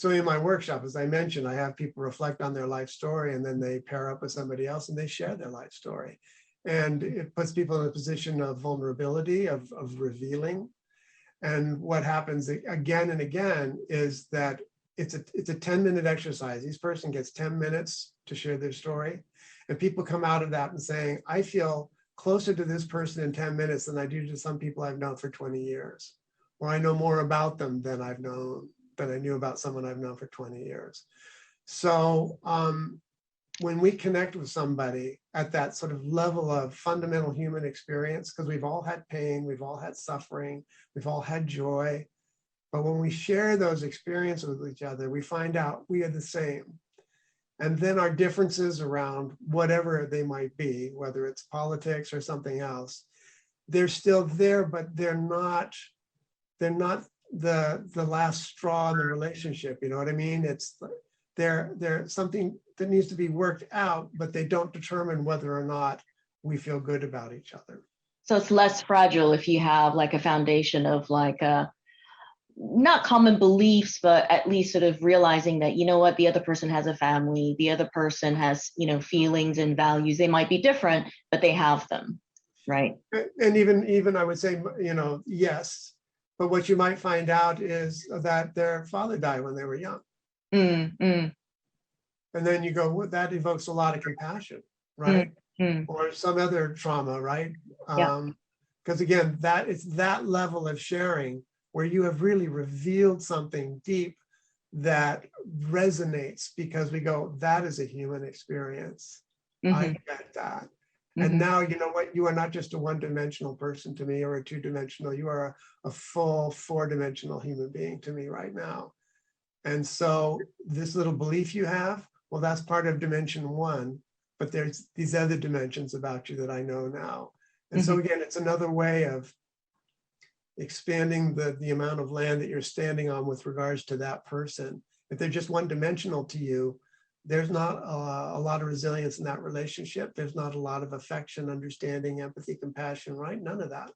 So in my workshop, as I mentioned, I have people reflect on their life story, and then they pair up with somebody else and they share their life story. And it puts people in a position of vulnerability, of revealing. And what happens again and again is that it's a 10-minute exercise. Each person gets 10 minutes to share their story. And people come out of that and saying, I feel closer to this person in 10 minutes than I do to some people I've known for 20 years. Or I know more about them than I knew about someone I've known for 20 years. So when we connect with somebody at that sort of level of fundamental human experience, because we've all had pain, we've all had suffering, we've all had joy, but when we share those experiences with each other, we find out we are the same. And then our differences around whatever they might be, whether it's politics or something else, they're still there, but they're not the last straw in the relationship. You know what I mean? It's they're something that needs to be worked out, but they don't determine whether or not we feel good about each other. So it's less fragile if you have like a foundation of like not common beliefs, but at least sort of realizing that, you know what, the other person has a family, the other person has, you know, feelings and values. They might be different, but they have them, right? And even I would say, you know, yes, but what you might find out is that their father died when they were young. And then you go, well, that evokes a lot of compassion, right? Or some other trauma, right? Because again, that it's that level of sharing where you have really revealed something deep that resonates, because we go, that is a human experience. I get that. And now, you know what, you are not just a one-dimensional person to me, or a two-dimensional, you are a full four-dimensional human being to me right now. And so this little belief you have, well, that's part of dimension one, but there's these other dimensions about you that I know now. And so again, it's another way of expanding the amount of land that you're standing on with regards to that person. If they're just one-dimensional to you, there's not a lot of resilience in that relationship. There's not a lot of affection, understanding, empathy, compassion, right? None of that.